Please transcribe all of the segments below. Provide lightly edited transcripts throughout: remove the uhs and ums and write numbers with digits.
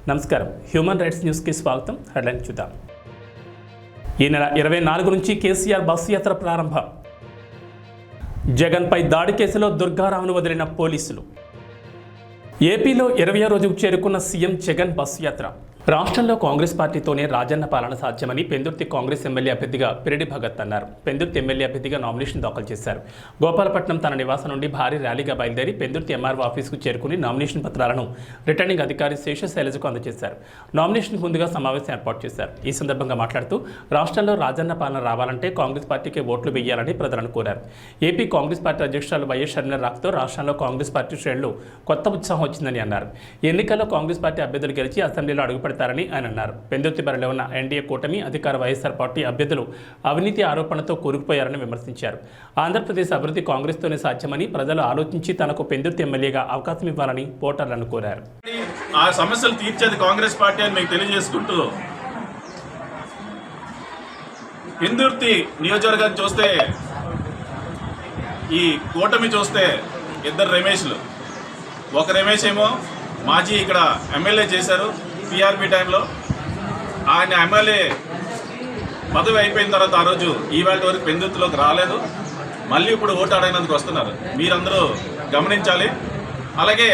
నమస్కారం, human rights న్యూస్కి స్వాగతం. హెడ్లైన్ చూద్దాం. ఈ నెల 24 నుంచి కేసీఆర్ బస్సు యాత్ర ప్రారంభం. జగన్పై దాడి కేసులో దుర్గారావును వదిలిన పోలీసులు. ఏపీలో 20వ రోజుకు చేరుకున్న సీఎం జగన్ బస్సు యాత్ర. రాష్ట్రంలో కాంగ్రెస్ పార్టీతోనే రాజన్న పాలన సాధ్యమని పెందుర్తి కాంగ్రెస్ ఎమ్మెల్యే అభ్యర్థిగా పిరెడ్డి భగత్ అన్నారు. పెందుర్తి ఎమ్మెల్యే అభ్యర్థిగా నామినేషన్ దాఖలు చేశారు. గోపాలపట్నం తన నివాసం నుండి భారీ ర్యాలీగా బయలుదేరి పెందుర్తి ఎంఆర్ఓ ఆఫీసుకు చేరుకుని నామినేషన్ పత్రాలను రిటర్నింగ్ అధికారి శేషశైలజకు అందజేశారు. నామినేషన్ ముందుగా సమావేశం ఏర్పాటు చేశారు. ఈ సందర్భంగా మాట్లాడుతూ రాష్ట్రంలో రాజన్న పాలన రావాలంటే కాంగ్రెస్ పార్టీకి ఓట్లు వేయాలని ప్రజలను కోరారు. ఏపీ కాంగ్రెస్ పార్టీ అధ్యక్షురాలు వైఎస్ షర్మిల రాకతో రాష్ట్రంలో కాంగ్రెస్ పార్టీ శ్రేణులు కొత్త ఉత్సాహం వచ్చిందని అన్నారు. ఎన్నికల్లో కాంగ్రెస్ పార్టీ అభ్యర్థులు గెలిచి అసెంబ్లీలో అడుగుపెడతారని ఆయన అన్నారు. పెందుర్తి బరిలో ఉన్న ఎన్డీఏ కూటమి అధికార వైఎస్ఆర్ పార్టీ అభ్యర్థులు అవినీతి ఆరోపణలతో కూరుకుపోయారని విమర్శించారు. ఆంధ్రప్రదేశ్ అభివృద్ధి కాంగ్రెస్తోనే సాధ్యమని ప్రజలు ఆలోచించి తనకు పెందుర్తి ఎమ్మెల్యేగా అవకాశం ఇవ్వాలని ఓటర్లను కోరారు. ఆ సమస్యలు తీర్చేది కాంగ్రెస్ పార్టీ అని మీకు తెలియజేసుకుంటూ, పెందుర్తి నియోజకవర్గాన్ని చూస్తే, ఈ కూటమి చూస్తే ఇద్దరు రమేష్లు. ఒక రమేష్ ఏమో మాజీ ఇక్కడ ఎమ్మెల్యే చేశారు టీఆర్పీ టైంలో. ఆయన ఎమ్మెల్యే పదవి అయిపోయిన తర్వాత ఆ రోజు ఈవేళ వరకు పెందుర్తిలోకి రాలేదు. మళ్ళీ ఇప్పుడు ఓటు అడగనందుకు వస్తున్నారు. మీరందరూ గమనించాలి. అలాగే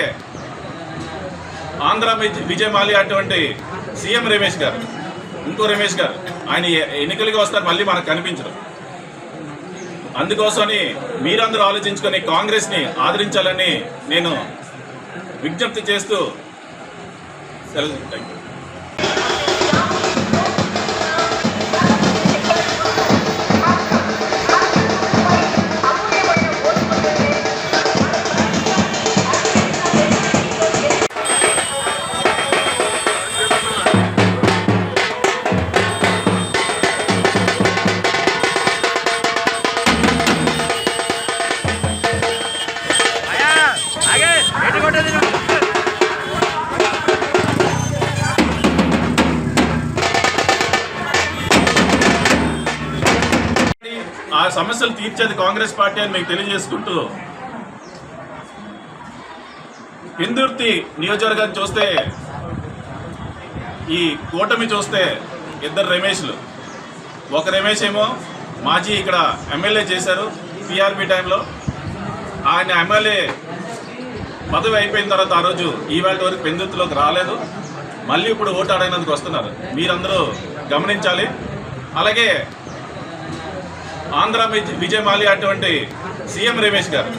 ఆంధ్ర విజయ్ మాల్యా అటువంటి సీఎం రమేష్ గారు, ఇంకో రమేష్ గారు, ఆయన ఎన్నికలకి వస్తారు, మళ్ళీ మనకు కనిపించరు. అందుకోసమని మీరందరూ ఆలోచించుకొని కాంగ్రెస్ని ఆదరించాలని నేను విజ్ఞప్తి చేస్తూ సెలవు. Thank you. ఆ సమస్యలు తీర్చేది కాంగ్రెస్ పార్టీ అని మీకు తెలియజేసుకుంటూ, పెందుర్తి నియోజకవర్గాన్ని చూస్తే, ఈ కూటమి చూస్తే ఇద్దరు రమేష్లు. ఒక రమేష్ ఏమో మాజీ ఇక్కడ ఎమ్మెల్యే చేశారు టీఆర్పీ టైంలో. ఆయన ఎమ్మెల్యే పదవి అయిపోయిన తర్వాత ఆ రోజు ఈవేళ వరకు పెందుర్తిలోకి రాలేదు. మళ్ళీ ఇప్పుడు ఓటు అడగనందుకు వస్తున్నారు. మీరందరూ గమనించాలి. అలాగే ఆంధ్ర విజయ్ మాల్యా అటువంటి సీఎం రమేష్ గారు,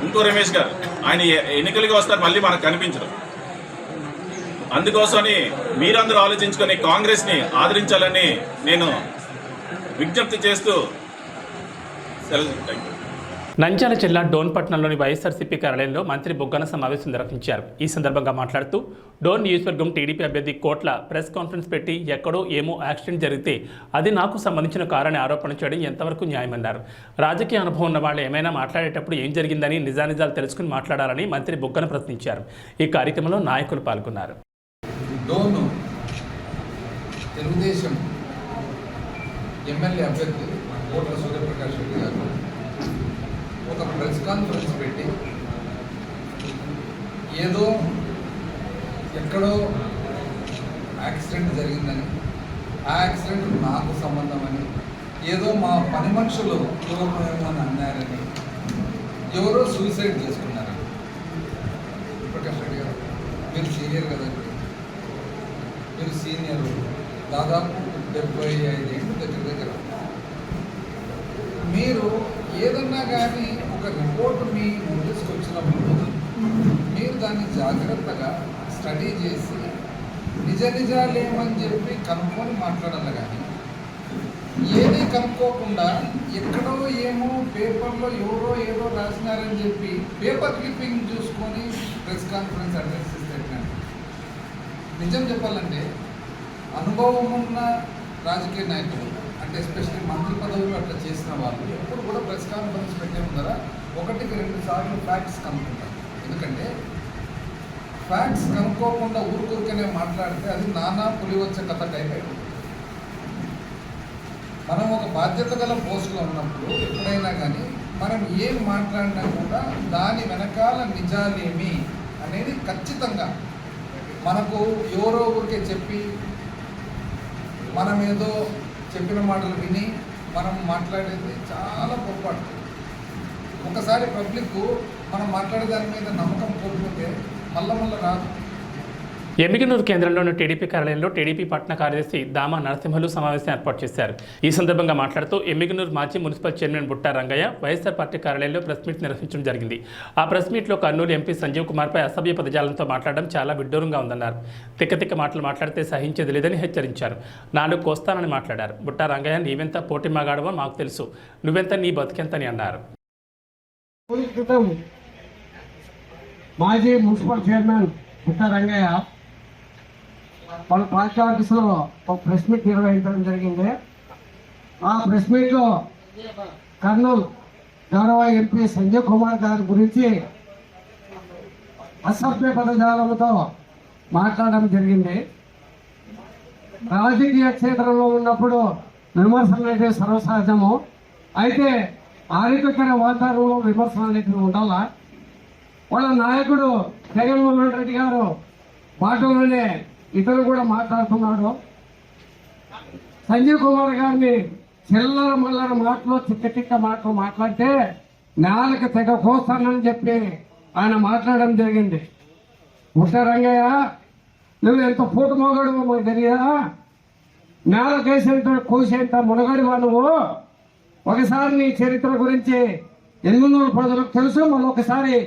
ఇంకో రమేష్ గారు, ఆయన ఎన్నికలకి వస్తారు, మళ్ళీ మనకు కనిపించరు. అందుకోసమని మీరందరూ ఆలోచించుకొని కాంగ్రెస్ని ఆదరించాలని నేను విజ్ఞప్తి చేస్తూ సెలవు. Thank you. నంద్యాల జిల్లా డోన్పట్నంలోని వైఎస్ఆర్సీపీ కార్యాలయంలో మంత్రి బుగ్గన సమావేశం నిర్వహించారు. ఈ సందర్భంగా మాట్లాడుతూ డోన్ నియోజకవర్గం టీడీపీ అభ్యర్థి కోట్ల ప్రెస్ కాన్ఫరెన్స్ పెట్టి ఎక్కడో ఏమో యాక్సిడెంట్ జరిగితే అది నాకు సంబంధించిన కారని ఆరోపణ చేయడం ఎంతవరకు న్యాయమన్నారు. రాజకీయ అనుభవం ఉన్న వాళ్ళు ఏమైనా మాట్లాడేటప్పుడు ఏం జరిగిందని నిజానిజాలు తెలుసుకుని మాట్లాడాలని మంత్రి బుగ్గన ప్రశ్నించారు. ఈ కార్యక్రమంలో నాయకులు పాల్గొన్నారు. డోన్ తెలుగుదేశం ఎమ్మెల్యే అభ్యర్థి కోట్ల సూర్యప్రకాష్ రెడ్డి గారు ఒక ప్రెస్ కాన్ఫరెన్స్ పెట్టి ఏదో ఎక్కడో యాక్సిడెంట్ జరిగిందని, ఆ యాక్సిడెంట్ నాకు సంబంధమని, ఏదో మా పని మనుషులు అని అన్నారని, ఎవరో సూసైడ్ చేసుకున్నారని. ప్రకాష్ రెడ్డి గారు, మీరు సీనియర్ కదండి, మీరు సీనియర్, దాదాపు 75 ఏళ్ళు దగ్గర. మీరు ఏదన్నా కానీ ఒక రిపోర్ట్ మీ ముందుకు వచ్చినప్పుడు మీరు దాన్ని జాగ్రత్తగా స్టడీ చేసి నిజాలు ఏమని చెప్పి కనుక్కొని మాట్లాడాలి. కానీ ఏది కనుక్కోకుండా ఎక్కడో ఏమో పేపర్లో ఎవరో ఏదో రాసినారని చెప్పి పేపర్ క్లిప్పింగ్ చూసుకొని ప్రెస్ కాన్ఫరెన్స్ అడ్రస్ ఇస్తే, నిజం చెప్పాలంటే అనుభవం ఉన్న రాజకీయ నాయకులు, అంటే ఎస్పెషల్లీ మంత్రి పదవులు అట్లా చేసిన వాళ్ళు ఎప్పుడు కూడా ప్రెస్ కాన్ఫరెన్స్ పెట్టే ముందర 1-2 సార్లు ఫ్యాక్ట్స్ కనుక్కుంటారు. ఎందుకంటే ఫ్యాక్ట్స్ కనుక్కోకుండా ఊరికనే మాట్లాడితే అది నానా పులివచ్చ కథ టైప్ అయిపోతుంది. మనం ఒక బాధ్యత గల పోస్టులో ఉన్నప్పుడు ఎప్పుడైనా కానీ మనం ఏం మాట్లాడినా కూడా దాని వెనకాల నిజాలేమి అనేది ఖచ్చితంగా మనకు ఎవరో ఊరికే చెప్పి మనం ఏదో చెప్పిన మాటలు విని మనం మాట్లాడేది చాలా పొరపాటు. ఒకసారి పబ్లిక్ మనం మాట్లాడే దాని మీద నమ్మకం కోల్పోతే మళ్ళా రాదు. ఎమ్మిగనూరు కేంద్రంలోని టీడీపీ కార్యాలయంలో టీడీపీ పట్టణ కార్యదర్శి దామా నరసింహులు సమావేశం ఏర్పాటు చేశారు. ఈ సందర్భంగా మాట్లాడుతూ ఎమ్మిగనూరు మాజీ municipal chairman Butta Rangaiah YSR party కార్యాలయంలో ప్రెస్ మీట్ నిర్వహించడం జరిగింది. ఆ ప్రెస్ మీట్లో కర్నూలు ఎంపీ సంజీవ్ కుమార్పై అసభ్య పదజాలంతో మాట్లాడడం చాలా విడ్డూరంగా ఉందన్నారు. తిక్క మాటలు మాట్లాడితే సహించేది లేదని హెచ్చరించారు. 4 కోస్తానని మాట్లాడారు. బుట్టా రంగయ్య నీవెంత పోటీ మాగాడవో మాకు తెలుసు, నువ్వెంత నీ బతికెంతని అన్నారు. మాజీ మున్సిపల్ చైర్మన్ బుట్టా రంగయ్య వాళ్ళ పార్టీ ఆఫీసులో ఒక ప్రెస్ మీట్ నిర్వహించడం జరిగింది. ఆ ప్రెస్ మీట్లో కర్నూలు గౌరవ ఎంపీ సంజయ్ కుమార్ గారి గురించి అసభ్య పదజాలంతో మాట్లాడడం జరిగింది. రాజకీయ క్షేత్రంలో ఉన్నప్పుడు విమర్శలు అంటే సర్వసహజము. అయితే ఆరోగ్యకర వాతావరణంలో విమర్శలు అనేవి ఉండాలా. వాళ్ళ నాయకుడు జగన్మోహన్ రెడ్డి గారు మాటలోనే ఇతరు కూడా మాట్లాడుతున్నాడు. సంజీవ్ కుమార్ గారిని చిల్లర మల్లర మాటలు తిక్క మాటలు మాట్లాడితే నేలకు తెగ కోస్తానని చెప్పి ఆయన మాట్లాడడం జరిగింది. బుట్టా రంగయ్య, నువ్వు ఎంత పూట మోగాడు మాకు తెలియదా? నేలకేసేంత కోసేంత మునగాడివా నువ్వు? ఒకసారి నీ చరిత్ర గురించి 800 ప్రజలకు తెలుసు. మళ్ళొకసారి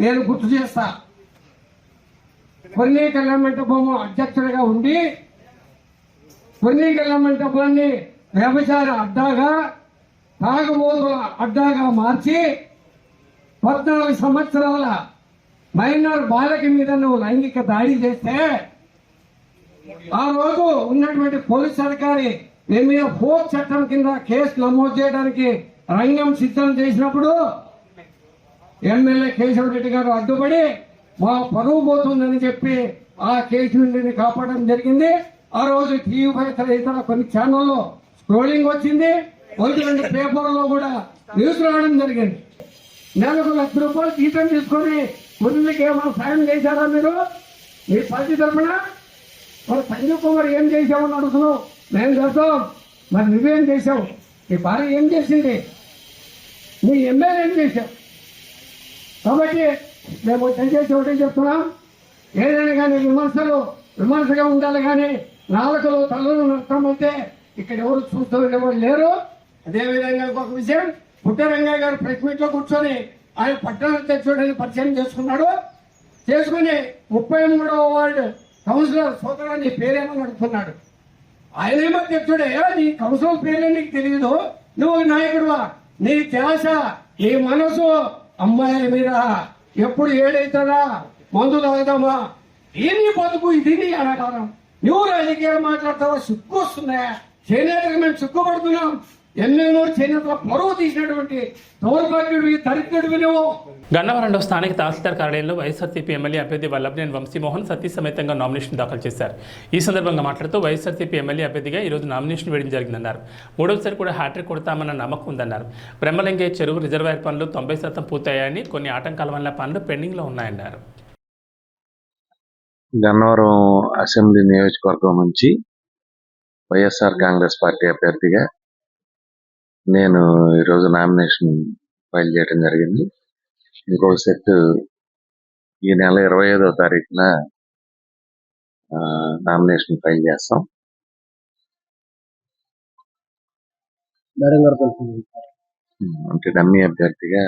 నేను గుర్తు చేస్తా. కొన్ని కళ్యాణమంటపం అధ్యక్షుడిగా ఉండి కొన్ని కళ్యాణమంటపాన్ని వ్యభిచార అడ్డాగా, తాగుబోతుల అడ్డాగా మార్చి 14 సంవత్సరాల మైనర్ బాలకి మీద నువ్వు లైంగిక దాడి చేస్తే ఆ రోజు ఉన్నటువంటి పోలీస్ అధికారి నీ మీద ఫోక్ చట్టం కింద కేసు నమోదు చేయడానికి రంగం సిద్ధం చేసినప్పుడు ఎమ్మెల్యే కేశవరెడ్డి గారు అడ్డుపడి మా పరువు పోతుందని చెప్పి ఆ కేసు నుండి కాపాడడం జరిగింది. ఆ రోజు టీవీ ఇతర కొన్ని ఛానల్లో స్క్రోలింగ్ వచ్చింది. 1-2 పేపర్లో కూడా న్యూస్ రావడం జరిగింది. నెలకు ₹1,00,000 జీతం తీసుకొని మురళికి ఏమైనా సాయం చేశారా మీరు మీ పార్టీ తరఫున? మరి సంజీవ్ కుమార్ ఏం చేసామని అడుగుతున్నావు. మేము చేస్తాం, మరి నువ్వేం చేసావు? నీ భార్య ఏం చేసింది? నీ ఎమ్మెల్యే ఏం చేశావు? కాబట్టి మేము దయచేసి ఒకటే చెప్తున్నాం, ఏదైనా కానీ విమర్శగా ఉండాలి. కానీ నాలుకలు తల్లు నష్టమంటే ఇక్కడ ఎవరు చూస్తూ ఉండేవాళ్ళు లేరు. అదేవిధంగా ఇంకొక విషయం, బుట్టా రంగయ్య గారు ప్రెస్ మీట్ లో కూర్చొని ఆయన పట్టణ అధ్యక్షుడిని పరిచయం చేసుకున్నాడు. చేసుకుని 33వ వార్డు కౌన్సిలర్ సోదరాన్ని పేరేమని అడుగుతున్నాడు. ఆయనేమో అధ్యక్షుడే, నీ కౌన్సిలర్ పేరే నీకు తెలియదు, నువ్వు నాయకుడువా? నీ ధ్యాస, నీ మనసు అమ్మాయిల మీద ఎప్పుడు ఏడైతుందా, మందు తాగుదామా, దీన్ని బతుకు ఇది అనకాలం. నువ్వు రాజకీయాలు మాట్లాడతావా? సిగ్గు వస్తున్నాయా? చేనేతకు మేము సిగ్గుపడుతున్నాం. ఎన్నెన్నో చేనేతల పరువు తీసినటువంటి దౌర్భాగ్యుడివి, దరిద్రుడివి నువ్వు. గన్నవరంలో స్థానిక తహసీల్దార్ కార్యాలయంలో వైఎస్ఆర్సీపీ ఎమ్మెల్యే అభ్యర్థి వల్లభనేని వంశీమోహన్ సతీ సమేతంగా నామినేషన్ దాఖలు చేశారు. ఈ సందర్భంగా మాట్లాడుతూ వైఎస్ఆర్సీపీ ఎమ్మెల్యే అభ్యర్థిగా ఈరోజు నామినేషన్ వేయడం జరిగిందన్నారు. 3వసారి కూడా హ్యాట్రిక్ కొడతామన్న నమ్మకం ఉందన్నారు. బ్రహ్మలింగే చెరువు రిజర్వాయర్ పనులు 90% పూర్తయ్యాయని, కొన్ని ఆటంకాల వల్ల పనులు పెండింగ్లో ఉన్నాయన్నారు. గన్నవరం అసెంబ్లీ నియోజకవర్గం నుంచి వైఎస్ఆర్ కాంగ్రెస్ పార్టీ అభ్యర్థిగా నేను ఈరోజు నామినేషన్ ఫైల్ చేయడం జరిగింది. ఇంకో సెట్ ఈ నెల 25వ తారీఖున నామినేషన్ ఫైల్ చేస్తాం. అంటే డమ్మీ అభ్యర్థిగా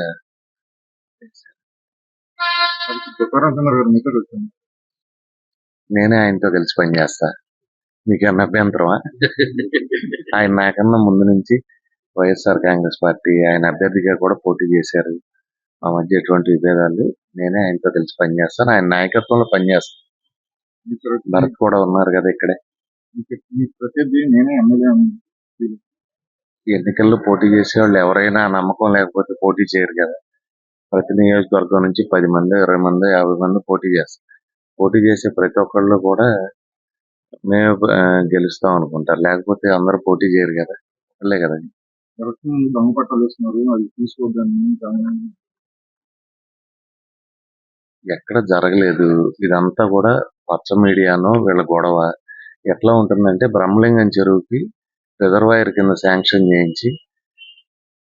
నేనే ఆయనతో కలిసి పనిచేస్తా. మీకన్నా అభ్యంతరమా? ఆయన నాకన్నా ముందు నుంచి వైఎస్ఆర్ కాంగ్రెస్ పార్టీ ఆయన అభ్యర్థిగా కూడా పోటీ చేశారు. మా మధ్య ఎటువంటి విభేదాలు, నేనే ఆయనతో కలిసి పనిచేస్తాను. ఆయన నాయకత్వంలో పనిచేస్తాను. భరత్ కూడా ఉన్నారు కదా ఇక్కడే. ఎన్నికల్లో పోటీ చేసే వాళ్ళు ఎవరైనా నమ్మకం లేకపోతే పోటీ చేయరు కదా. ప్రతి నియోజకవర్గం నుంచి 10 మంది, 20 మంది, 50 మంది పోటీ చేస్తారు. పోటీ చేసే ప్రతి ఒక్కళ్ళు కూడా మేము గెలుస్తాం అనుకుంటారు. లేకపోతే అందరూ పోటీ చేయరు కదా, వాళ్ళే కదండి. ఎక్కడ జరగలేదు. ఇదంతా కూడా పచ్చ మీడియాను వీళ్ళ గొడవ ఎట్లా ఉంటుందంటే, బ్రహ్మలింగం చెరువుకి రిజర్వాయర్ కింద శాంక్షన్ చేయించి,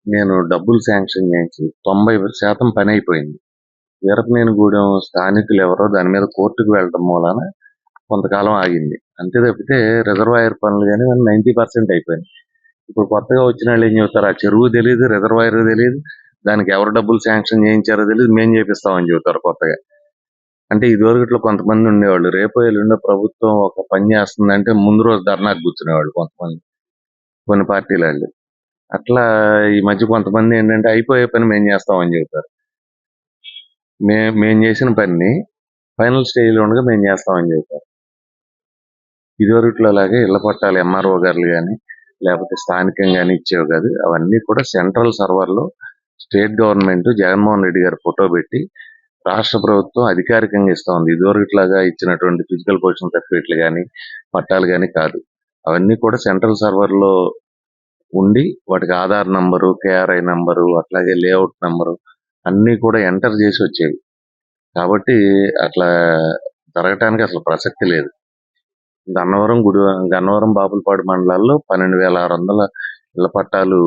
నేను డబ్బులు శాంక్షన్ చేయించి 90% పని అయిపోయింది. వీరపనేనిగూడెం స్థానికులు ఎవరో దాని మీద కోర్టుకు వెళ్ళడం మూలాన కొంతకాలం ఆగింది. అంతే తప్పితే రిజర్వాయర్ పనులు కానీ 90% అయిపోయింది. ఇప్పుడు కొత్తగా వచ్చిన వాళ్ళు ఏం చెబుతారు, ఆ చెరువు తెలియదు, రిజర్వాయర్ తెలియదు, దానికి ఎవరు డబ్బులు శాంక్షన్ చేయించారో తెలియదు, మేం చేపిస్తామని చెబుతారు కొత్తగా. అంటే ఇదివరకట్లో కొంతమంది ఉండేవాళ్ళు, రేపు ఎల్లుండో ప్రభుత్వం ఒక పని చేస్తుందంటే ముందు రోజు ధర్నాకు కూర్చునేవాళ్ళు కొంతమంది, కొన్ని పార్టీల వాళ్ళు. అట్లా ఈ మధ్య కొంతమంది ఏంటంటే అయిపోయే పని మేం చేస్తామని చెబుతారు. మేం చేసిన పనిని ఫైనల్ స్టేజ్లో ఉండగా మేం చేస్తామని చెబుతారు. ఇదివరకట్లో లాగే ఇళ్ల పట్టాలు ఎంఆర్ఓ గారులు కానీ లేకపోతే స్థానికంగానే ఇచ్చేవి కాదు. అవన్నీ కూడా సెంట్రల్ సర్వర్లో స్టేట్ గవర్నమెంట్ జగన్మోహన్ రెడ్డి గారు ఫోటో పెట్టి రాష్ట్ర ప్రభుత్వం అధికారికంగా ఇస్తా ఉంది. ఇదివరకులాగా ఇచ్చినటువంటి ఫిజికల్ పొజిషన్ సర్టిఫికెట్లు కానీ పట్టాలు కానీ కాదు. అవన్నీ కూడా సెంట్రల్ సర్వర్లో ఉండి వాటికి ఆధార్ నంబరు, కేఆర్ఐ నంబరు, అట్లాగే లేఅవుట్ నంబరు అన్నీ కూడా ఎంటర్ చేసి వచ్చేవి. కాబట్టి అట్లా జరగటానికి అసలు ప్రసక్తి లేదు. గన్నవరం బాపులపాడు మండలాల్లో 12,600 ఇళ్ల పట్టాలు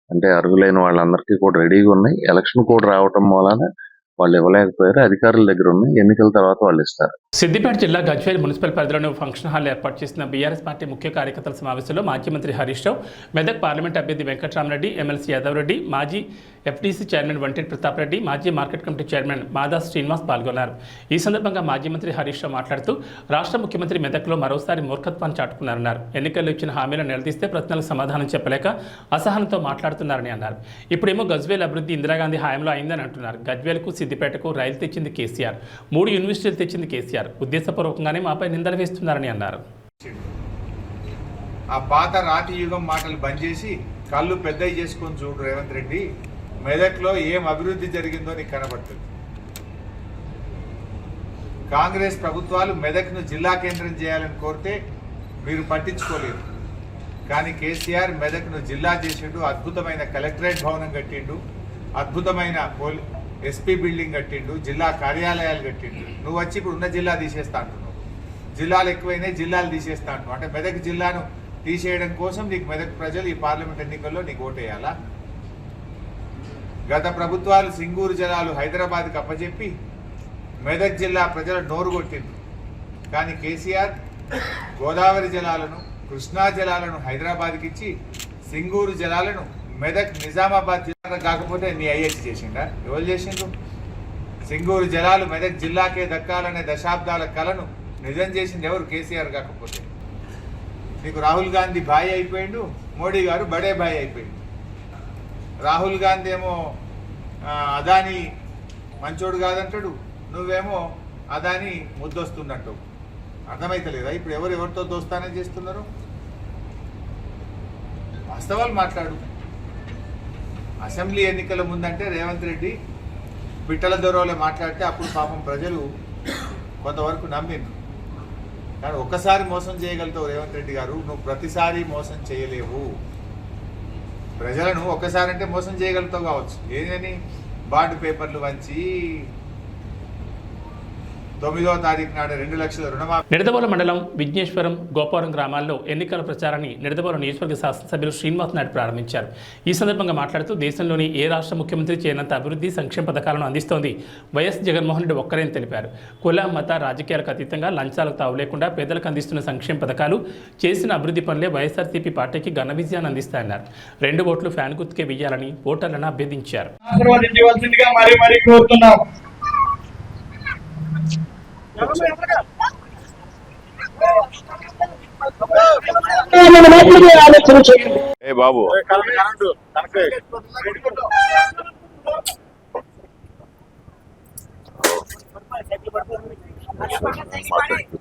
అంటే అర్హులైన వాళ్ళందరికీ కూడా రెడీగా ఉన్నాయి. ఎలక్షన్ కోడ్ రావటం మూలాన వాళ్ళు ఇవ్వలేకపోయారు. అధికారుల దగ్గర ఉన్నాయి, ఎన్నికల తర్వాత వాళ్ళు ఇస్తారు. సిద్దిపేట జిల్లా గజ్వేల్ మున్సిపల్ పరిధిలోని ఫంక్షన్ హాల్ ఏర్పాటు చేసిన బీఆర్ఎస్ పార్టీ ముఖ్య కార్యకర్తల సమావేశంలో మాజీ మంత్రి హరీష్ రావు, మెదక్ పార్లమెంట్ అభ్యర్థి వెంకట్రామరెడ్డి, ఎమ్మెల్సీ యాదవ్ రెడ్డి, మాజీ ఎఫ్టీసీ చైర్మన్ వంటేటి ప్రతాప్ రెడ్డి, మాజీ మార్కెట్ కమిటీ చైర్మన్ మాదా శ్రీనివాస్ పాల్గొన్నారు. ఈ సందర్భంగా మాజీ మంత్రి హరీష్ రావు మాట్లాడుతూ రాష్ట్ర ముఖ్యమంత్రి మెదక్లో మరోసారి మూర్ఖత్వాన్ని చాటుకున్నారన్నారు. ఎన్నికల్లో ఇచ్చిన హామీలను నిలదీస్తే ప్రశ్నలకు సమాధానం చెప్పలేక అసహనంతో మాట్లాడుతున్నారని అన్నారు. ఇప్పుడేమో గజ్వేల్ అభివృద్ధి ఇందిరాగాంధీ హయాంలో అయిందని అంటున్నారు. గజ్వేల్కు సిద్దిపేటకు రైలు తెచ్చింది కేసీఆర్, 3 యూనివర్సిటీలు తెచ్చింది కేసీఆర్, ఉద్దేశపూర్వకంగానే మాపై నిందలు వేస్తున్నారని అన్నారు. ఆ పాత రాతి యుగం మాటలు బంద్ చేసి కళ్ళు పెద్దవి చేసుకొని చూడు రేవంత్ రెడ్డి, మెదక్లో ఏం అభివృద్ధి జరిగిందో నీకు కనబడుతుంది. కాంగ్రెస్ ప్రభుత్వాలు మెదక్ను జిల్లా కేంద్రం చేయాలని కోరితే మీరు పట్టించుకోలేదు. కానీ కేసీఆర్ మెదక్ను జిల్లా చేసిండు, అద్భుతమైన కలెక్టరేట్ భవనం కట్టిండు, అద్భుతమైన ఎస్పీ బిల్డింగ్ కట్టిండు, జిల్లా కార్యాలయాలు కట్టిండు. నువ్వు వచ్చి ఇప్పుడు ఉన్న జిల్లా తీసేస్తా అంటున్నావు. జిల్లాలు ఎక్కువైనాయి, జిల్లాలు తీసేస్తా అంటున్నావు. అంటే మెదక్ జిల్లాను తీసేయడం కోసం నీకు మెదక్ ప్రజలు ఈ పార్లమెంట్ ఎన్నికల్లో నీకు ఓటేయాలా? గత ప్రభుత్వాలు సింగూరు జలాలు హైదరాబాద్కి అప్పచెప్పి మెదక్ జిల్లా ప్రజలు నోరు కొట్టింది. కానీ కేసీఆర్ గోదావరి జలాలను, కృష్ణా జలాలను హైదరాబాద్కి ఇచ్చి సింగూరు జలాలను మెదక్ నిజామాబాద్ జిల్లా కాకపోతే నీ ఐఏసీ చేసిండా? ఎవరు చేసిండ్రు? సింగూరు జలాలు మెదక్ జిల్లాకే దక్కాలనే దశాబ్దాల కలను నిజం చేసింది ఎవరు? కేసీఆర్ కాకపోతే. నీకు రాహుల్ గాంధీ భాయ్ అయిపోయిండు, మోడీ గారు బడే భాయ్ అయిపోయిండు. రాహుల్ గాంధీ ఏమో అదాని మంచోడు కాదంటాడు, నువ్వేమో అదాని ముద్దొస్తుందంటావు. అర్థమైతలేదా ఇప్పుడు ఎవరితో దోస్తానే చేస్తున్నారు? వాస్తవాలు మాట్లాడు. అసెంబ్లీ ఎన్నికల ముందంటే రేవంత్ రెడ్డి పిట్టల దొరవలే మాట్లాడితే అప్పుడు పాపం ప్రజలు కొంతవరకు నమ్మిండ్రు. కానీ ఒక్కసారి మోసం చేయగలుగుతావు రేవంత్ రెడ్డి గారు, నువ్వు ప్రతిసారి మోసం చేయలేవు. ప్రజలను ఒక్కసారి అంటే మోసం చేయగలుగుతావు కావచ్చు, ఏదని బాండ్ పేపర్లు వంచి 9వ తారీఖు నాడు 2 లక్షల రుణమాఫీ. నిడదవోలు మండలం విఘ్నేశ్వరం, గోపవరం గ్రామాల్లో ఎన్నికల ప్రచారాన్ని నిడదవోలు నియోజకవర్గ శాసనసభ్యులు శ్రీనివాస్ నాయుడు ప్రారంభించారు. ఈ సందర్భంగా మాట్లాడుతూ దేశంలోని ఏ రాష్ట్ర ముఖ్యమంత్రి చేయనంత అభివృద్ధి సంక్షేమ పథకాలను అందిస్తోంది వైఎస్ జగన్మోహన్ రెడ్డి ఒక్కరేని తెలిపారు. కుల మత రాజకీయాలకు అతీతంగా లంచాలకు తావు లేకుండా పేదలకు అందిస్తున్న సంక్షేమ పథకాలు, చేసిన అభివృద్ధి పనులే వైఎస్ఆర్సీపీ పార్టీకి ఘన విజయాన్ని అందిస్తాయన్నారు. 2 ఓట్లు ఫ్యాన్ గుర్తుకే వేయాలని ఓటర్లను అభ్యర్థించారు. ఏ బాబు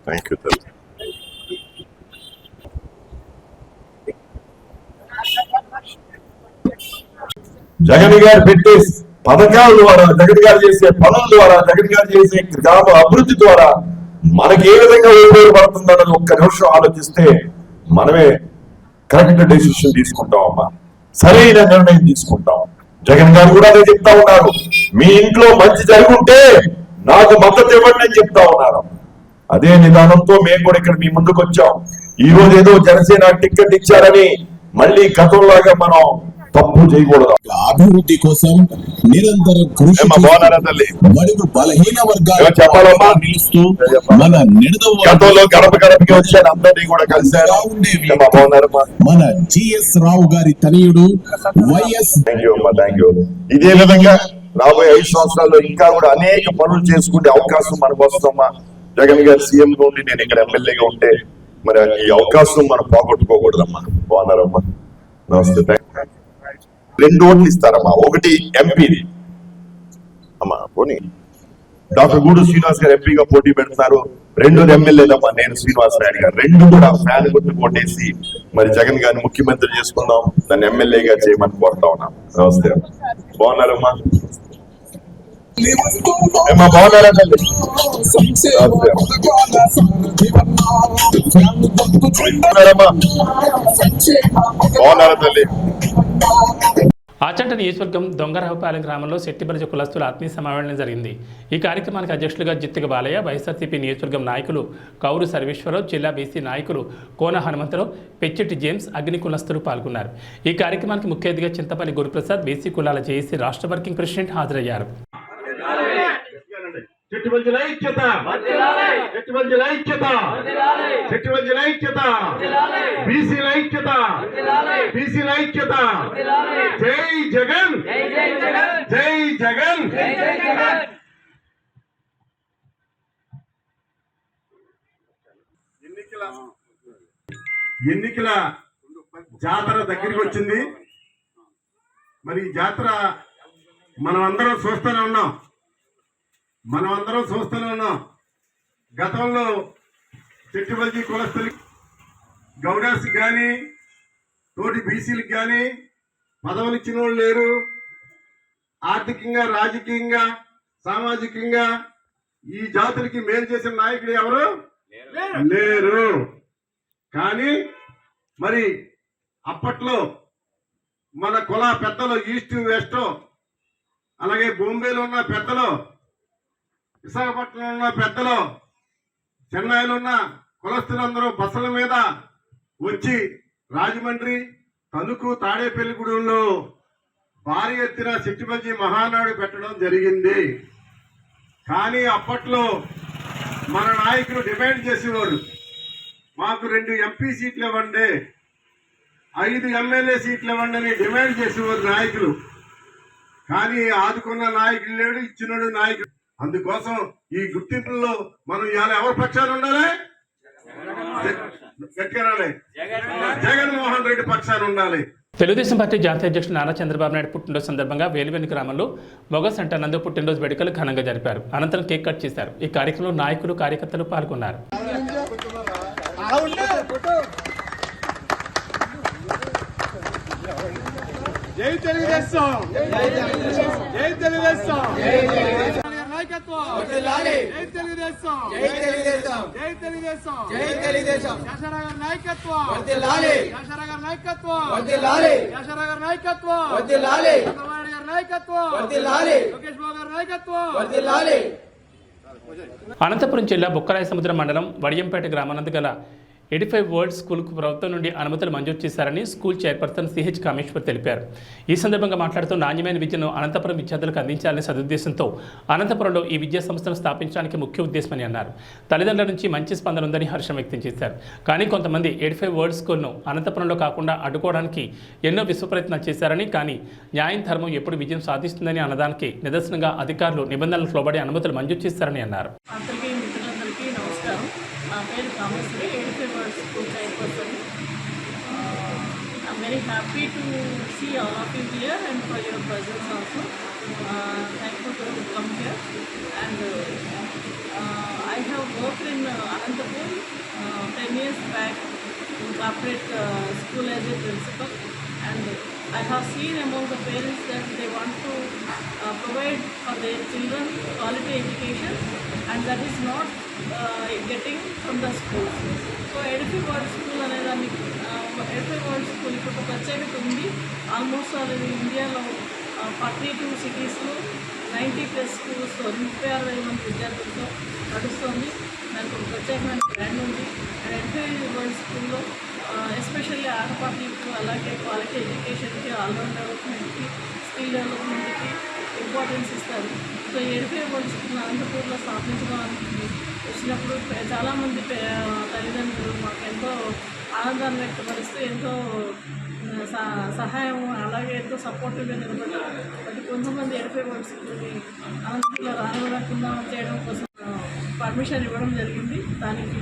థ్యాంక్ యూ. జగన్ గారు పెట్టే పథకాల ద్వారా, జగన్ గారు చేసే పనుల ద్వారా, జగన్ గారు చేసే గ్రామ అభివృద్ధి ద్వారా మనకి ఏ విధంగా ఉపయోగపడుతుందన్నది ఒక్క నిమిషం ఆలోచిస్తే మనమే కరెక్ట్ డెసిషన్ తీసుకుంటాం అమ్మా, సరైన నిర్ణయం తీసుకుంటాం. జగన్ గారు కూడా అదే చెప్తా ఉన్నారు, మీ ఇంట్లో మంచి జరుగుంటే నాకు మద్దతు ఇవ్వండి అని చెప్తా ఉన్నారు. అదే నిదానంతో మేము కూడా ఇక్కడ మీ ముందుకు వచ్చాం. ఈ రోజు ఏదో జనసేన టికెట్ ఇచ్చారని మళ్ళీ గతంలాగా మనం తప్పు చేయకూడదు. అభివృద్ధి కోసం నిరంతర కృషి బడుగు బలహీన వర్గాలు చెప్పాలమ్మా, నిలుస్తూ మన గతంలో గడప గడపకి వచ్చాను, అందరినీ కూడా కలిసారు. మన జిఎస్ రావు గారి తనయుడు వైఎస్. Thank you. ఇదే విధంగా రాబోయే 5 సంవత్సరాల్లో ఇంకా కూడా అనేక పనులు చేసుకునే అవకాశం మనకు వస్తుందమ్మా. జగన్ గారు సీఎం గా ఉండి నేను ఇక్కడ ఎమ్మెల్యేగా ఉంటే మరి ఈ అవకాశం మనం పోగొట్టుకోకూడదమ్మా. బాగున్నారమ్మా, నమస్తే. 2 ఓట్లు ఇస్తారమ్మా, ఒకటి ఎంపీది అమ్మా, పోనీ డాక్టర్ గూడు శ్రీనివాస్ గారు ఎంపీగా పోటీ పెడుతున్నారు. 2ది ఎమ్మెల్యేదమ్మా, నేను శ్రీనివాస్ నాయుడు గారు. 2 కూడా ఫ్యాన్ గుర్తు కొట్టేసి మరి జగన్ గారిని ముఖ్యమంత్రి చేసుకుందాం, దాన్ని ఎమ్మెల్యేగా చేయమని కోరుతా ఉన్నాం. నమస్తే, బాగున్నారమ్మా. బాగున్నారా తల్లి? బాగున్నారా తల్లి? ఆచంట నియోజకవర్గం దొంగరావుపాలెం గ్రామంలో శెట్టిబలిజ కులస్తుల ఆత్మీయ సమావేశం జరిగింది. ఈ కార్యక్రమానికి అధ్యక్షులుగా జిత్తిక బాలయ్య, వైఎస్ఆర్సీపీ నియోజకవర్గం నాయకులు కౌరు సర్వేశ్వరరావు, జిల్లా బీసీ నాయకులు కోన హనుమంతరావు, పెచ్చిటి జేమ్స్, అగ్ని కులస్తులు పాల్గొన్నారు. ఈ కార్యక్రమానికి ముఖ్య అతిథిగా చింతపల్లి గురుప్రసాద్, బీసీ కులాల జేఏసీ రాష్ట్ర వర్కింగ్ ప్రెసిడెంట్ హాజరయ్యారు. చెట్టుబల్జుల ఐక్యత, చెట్టుబల్జుల ఐక్యత, చెట్టుబల్జుల ఐక్యత, బీసీల ఐక్యత, బీసీల ఐక్యత. జై జగన్, జై జగన్. ఎన్నికల జాతర దగ్గరికి వచ్చింది. మరి ఈ జాతర మనం అందరం చూస్తూనే ఉన్నాం. గతంలో చెట్టుబల్జీ కులస్తులకి, గౌడాస్ కానీ తోటి బీసీలకు కానీ పదవులు ఇచ్చిన వాళ్ళు లేరు. ఆర్థికంగా, రాజకీయంగా, సామాజికంగా ఈ జాతులకి మేలు చేసిన నాయకుడు ఎవరు లేరు. కానీ మరి అప్పట్లో మన కుల పెద్దలు, ఈస్ట్ వెస్ట్, అలాగే బాంబేలో ఉన్న పెద్దలు, విశాఖపట్నంలో ఉన్న పెద్దలు, చెన్నైలో ఉన్న కులస్తులందరూ బస్సుల మీద వచ్చి రాజమండ్రి, తణుకు, తాడేపల్లిగూడెంలో భారీ ఎత్తున చెట్టుబల్జీ మహానాడు పెట్టడం జరిగింది. కానీ అప్పట్లో మన నాయకులు డిమాండ్ చేసేవాడు, మాకు 2 ఎంపీ సీట్లు ఇవ్వండి, 5 ఎమ్మెల్యే సీట్లు ఇవ్వండి అని డిమాండ్ చేసేవారు నాయకులు. కానీ ఆదుకున్న నాయకులు లేడు, ఇచ్చినాడు నాయకుడు. అందుకోసం ఈ గుర్తింపుల్లో మనం ఇవాళ ఎవరి పక్షాన ఉండాలి? జగన్మోహన్ రెడ్డి పక్షాన ఉండాలి. తెలుగుదేశం పార్టీ జాతీయ అధ్యక్షుడు నారా చంద్రబాబు నాయుడు పుట్టినరోజు సందర్భంగా వేలువెన్ని గ్రామంలో మొగ సెంటర్ నందు పుట్టినరోజు వేడుకలు ఘనంగా జరిపారు. అనంతరం కేక్ కట్ చేశారు. ఈ కార్యక్రమంలో నాయకులు, కార్యకర్తలు పాల్గొన్నారు. జై తెలుగుదేశం, జై తెలుగుదేశం, నాయకత్వం, జై తెలుగుదేశం, జై తెలుగుదేశం, జై తెలుగుదేశం, జై తెలుగుదేశం. యాషరాగర్ నాయకత్వం, యాషరాగర్ నాయకత్వం, యాషరాగర్ నాయకత్వం, చంద్రబాబు గారి నాయకత్వం, లోకేష్ బాబు గారి నాయకత్వం. అనంతపురం జిల్లా బుక్కరాయ సముద్రం మండలం వడియంపేట గ్రామానందు గల 85 వరల్డ్ స్కూల్కు ప్రభుత్వం నుండి అనుమతులు మంజూరు చేశారని స్కూల్ చైర్పర్సన్ సిహెచ్ కామేశ్వర్ తెలిపారు. ఈ సందర్భంగా మాట్లాడుతూ నాణ్యమైన విద్యను అనంతపురం విద్యార్థులకు అందించాలనే సదుద్దేశంతో అనంతపురంలో ఈ విద్యా సంస్థను స్థాపించడానికి ముఖ్య ఉద్దేశమని అన్నారు. తల్లిదండ్రుల నుంచి మంచి స్పందన ఉందని హర్షం వ్యక్తం చేశారు. కానీ కొంతమంది 85 వరల్డ్ స్కూల్ను అనంతపురంలో కాకుండా అడ్డుకోవడానికి ఎన్నో విశ్వప్రయత్నాలు చేశారని, కానీ న్యాయం, ధర్మం ఎప్పుడు విజయం సాధిస్తుందని అన్నదానికి నిదర్శనంగా అధికారులు నిబంధనలకు లోబడి అనుమతులు మంజూరు చేశారని అన్నారు. నా పేరు Kameshwari, 85 world school chairperson. I'm very happy to see all of you here and for your presence also. Thankful to come here and I have worked in Anantapur 10 years back in corporate school as a principal, and I have seen among the parents that they want to provide for their children quality education, and that is not getting from the schools. So 85 world school అనేదాన్ని 85 world school ఇప్పుడు ప్రత్యేకత ఉంది. Almost all ఇండియాలో 42 సిటీస్లో 90+ schools 36,000 మంది విద్యార్థులతో నడుస్తుంది. దానికి ఒక ప్రత్యేకమైన బ్రాండ్ ఉంది. అండ్ ఎడ్యుకేషన్ వరల్డ్ స్కూల్లో ఎస్పెషల్లీ ఆటపాటలకు, అలాగే క్వాలిటీ ఎడ్యుకేషన్కి, ఆల్రౌండ్ డెవలప్మెంట్కి, స్కిల్ డెవలప్మెంట్కి ఇంపార్టెన్స్ ఇస్తారు. సో ఈ ఎడ్యుకేషన్ వరల్డ్ స్కూల్ అనంతపూర్లో స్థాపించడానికి వచ్చినప్పుడు చాలామంది తల్లిదండ్రులు మాకు ఎంతో ఆనందాన్ని వ్యక్తపరుస్తూ ఎంతో సహాయం, అలాగే ఎంతో సపోర్టివ్గా నిలబడ్డారు. బట్ కొంతమంది ఎడ్యుకేషన్ వరల్డ్ స్కూల్ని అనంతపూర్లో రానివ్వకుండా చేయడం కోసం పర్మిషన్ ఇవ్వడం జరిగింది. దానికి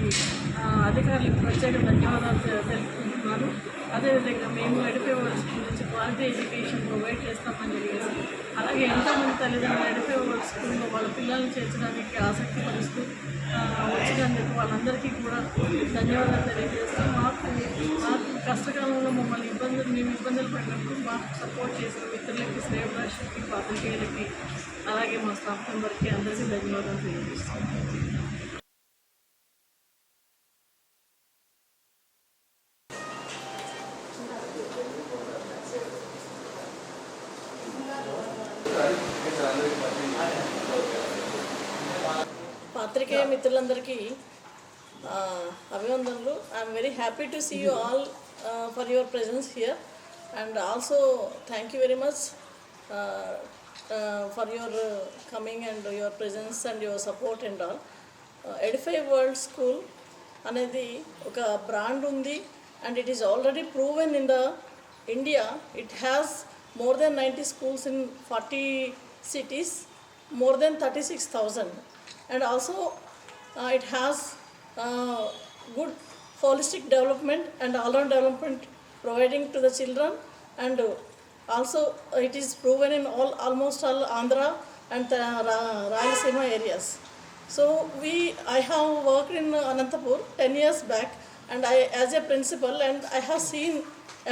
అధికారులకు ప్రత్యేక ధన్యవాదాలు తెలుపుకుంటున్నాను. అదేవిధంగా మేము ఎడ్యుకేషన్ వరల్డ్ స్కూల్ నుంచి క్వాలిటీ ఎడ్యుకేషన్ ప్రొవైడ్ చేస్తామని చెప్పేసి, అలాగే ఎంతోమంది తల్లిదండ్రులు ఎడ్యుకేషన్ వరల్డ్ స్కూల్లో వాళ్ళ పిల్లల్ని చేర్చడానికి ఆసక్తి పరుస్తూ వచ్చినందుకు వాళ్ళందరికీ కూడా ధన్యవాదాలు తెలియజేస్తూ, మాకు కష్టకాలంలో మేము ఇబ్బందులు పడినప్పుడు మాకు సపోర్ట్ చేసిన మిత్రులకి, శ్రేయోభిలాషులకి, పాత్రికేయులకి, అలాగే మా స్టాఫ్ మెంబర్కి అందరికీ ధన్యవాదాలు తెలియజేస్తాను. పాత్రికేయ మిత్రులందరికీ అభినందనలు. I'm very happy to see you all for your presence here, and also thank you very much for your coming and your presence and your support and all. Edify world school అనేది ఒక brand ఉంది, and it is already proven in the India. It has more than 90 schools in 40 cities, more than 36,000, and also it has good holistic development and all-round development providing to the children, and also it is proven in almost all Andhra and Rayalaseema areas. So I have worked in Anantapur 10 years back, and I as a principal, and I have seen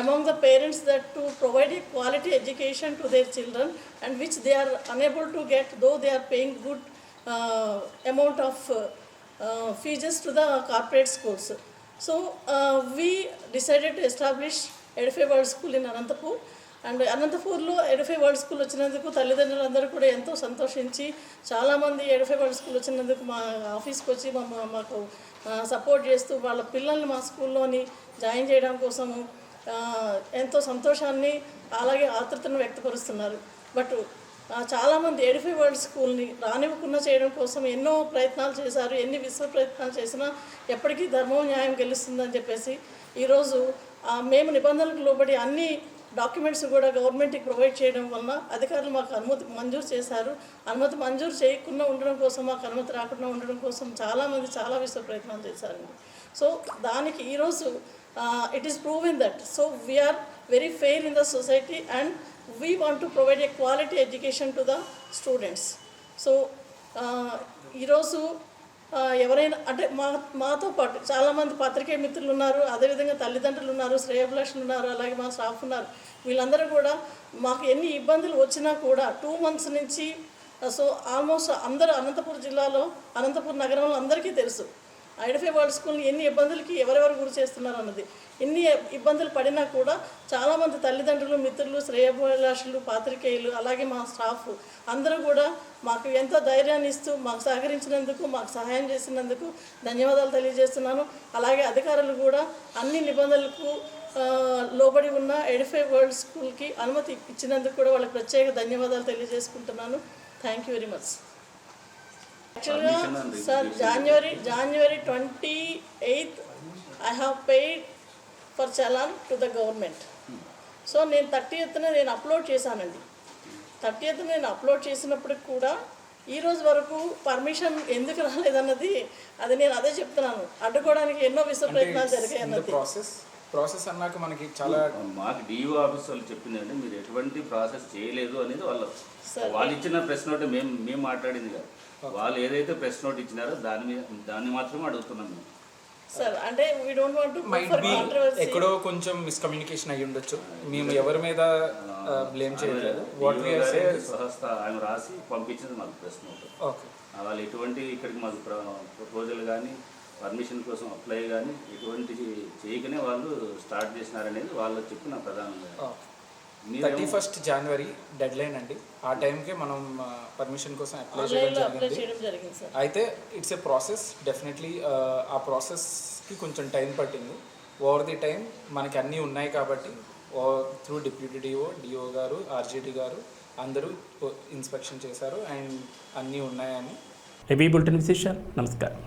among the parents that to provide a quality education to their children, and which they are unable to get, though they are paying good amount of fees to the corporate schools. So we decided to establish Edify World School in Anantapur, and అనంతపూర్లో Edify world school వచ్చినందుకు తల్లిదండ్రులందరూ కూడా ఎంతో సంతోషించి, చాలామంది Edify world school వచ్చినందుకు మా ఆఫీస్కి వచ్చి మాకు సపోర్ట్ చేస్తూ వాళ్ళ పిల్లల్ని మా స్కూల్లోని జాయిన్ చేయడం కోసము ఎంతో సంతోషాన్ని, అలాగే ఆతృతను వ్యక్తపరుస్తున్నారు. బట్ చాలామంది ఎడిఫై వరల్డ్ స్కూల్ని రానివ్వకుండా చేయడం కోసం ఎన్నో ప్రయత్నాలు చేశారు. ఎన్ని విశ్వ ప్రయత్నాలు చేసినా ఎప్పటికీ ధర్మం న్యాయం గెలుస్తుందని చెప్పేసి ఈరోజు మేము నిబంధనలకు లోబడి అన్ని డాక్యుమెంట్స్ కూడా గవర్నమెంట్కి ప్రొవైడ్ చేయడం వలన అధికారులు మాకు అనుమతి మంజూరు చేశారు. అనుమతి మంజూరు చేయకుండా ఉండడం కోసం, మాకు అనుమతి రాకుండా ఉండడం కోసం చాలామంది చాలా విశ్వ ప్రయత్నాలు చేశారండి. సో దానికి ఈరోజు it is proven that, so we are very fair in the society and we want to provide a quality education to the students. So ఈరోజు ఎవరైనా అంటే మాతో పాటు చాలామంది పత్రికే మిత్రులు ఉన్నారు, అదేవిధంగా తల్లిదండ్రులు ఉన్నారు, శ్రేయోభిలాషులు ఉన్నారు, అలాగే మా స్టాఫ్ ఉన్నారు. వీళ్ళందరూ కూడా మాకు ఎన్ని ఇబ్బందులు వచ్చినా కూడా 2 months నుంచి, సో ఆల్మోస్ట్ అందరూ అనంతపురం జిల్లాలో, అనంతపురం నగరంలో అందరికీ తెలుసు ఎడిఫై వరల్డ్ స్కూల్ని ఎన్ని ఇబ్బందులకి ఎవరెవరు గురి చేస్తున్నారు అన్నది. ఎన్ని ఇబ్బందులు పడినా కూడా చాలామంది తల్లిదండ్రులు, మిత్రులు, శ్రేయోభిలాషులు, పాత్రికేయులు, అలాగే మా స్టాఫ్ అందరూ కూడా మాకు ఎంతో ధైర్యాన్ని ఇస్తూ మాకు సహకరించినందుకు, మాకు సహాయం చేసినందుకు ధన్యవాదాలు తెలియజేస్తున్నాను. అలాగే అధికారులు కూడా అన్ని నిబంధనలకు లోబడి ఉన్న ఎడిఫై వరల్డ్ స్కూల్కి అనుమతి ఇచ్చినందుకు కూడా వాళ్ళకి ప్రత్యేక ధన్యవాదాలు తెలియజేసుకుంటున్నాను. Thank you very much. యాక్చువల్గా sir January 28th I have paid for challan to the government. So నేను 30th నేను అప్లోడ్ చేశానండి. 30th నేను అప్లోడ్ చేసినప్పటికి కూడా ఈరోజు వరకు పర్మిషన్ ఎందుకు రాలేదన్నది అది నేను అదే చెప్తున్నాను. అడ్డుకోవడానికి ఎన్నో విశ్వ ప్రయత్నాలు జరిగాయి అన్నది. ప్రాసెస్ అన్నాక మనకి చాలా మాకు డిఓ ఆఫీస్ వాళ్ళు చెప్పిందంటే మీరు ఎటువంటి ప్రాసెస్ చేయలేదు అనేది వాళ్ళు ఇచ్చిన ప్రెస్ నోట్ మేము మాట్లాడింది కాదు. వాళ్ళు ఏదైతే ప్రెస్ నోట్ ఇచ్చినారో దాన్ని మాత్రమే అడుగుతున్నాం మేము. సార్ అంటే we don't want to might be ఎక్కడో కొంచెం మిస్కమ్యూనికేషన్ అయ్యి ఉండొచ్చు. మేము ఎవరి మీద బ్లేమ్ చేయలేదు. వాట్ వి ఆర్ సేయింగ్ సహస్త ఆయన రాసి పంపించింది మాకు ప్రెస్ నోట్. ఓకే, వాళ్ళు ఎటువంటి ఇక్కడికి మాకు ప్రపోజల్ కానీ పర్మిషన్ కోసం అప్లై కానీ ఎటువంటి చేయకనే వాళ్ళు స్టార్ట్ చేసినారనేది వాళ్ళు చెప్పిన ప్రధానంగా. 31st January డెడ్ లైన్ అండి. ఆ టైంకే మనం పర్మిషన్ కోసం అప్లై చేయడం జరిగింది. అయితే ఇట్స్ ఏ ప్రాసెస్. డెఫినెట్లీ ఆ ప్రాసెస్కి కొంచెం టైం పట్టింది. ఓవర్ ది టైం మనకి అన్నీ ఉన్నాయి కాబట్టి త్రూ డిప్యూటీ డిఓ గారు, ఆర్జేడీ గారు అందరూ ఇన్స్పెక్షన్ చేశారు అండ్ అన్నీ ఉన్నాయని. ఏబీ బులెటిన్ విశేషాలు. నమస్కారం.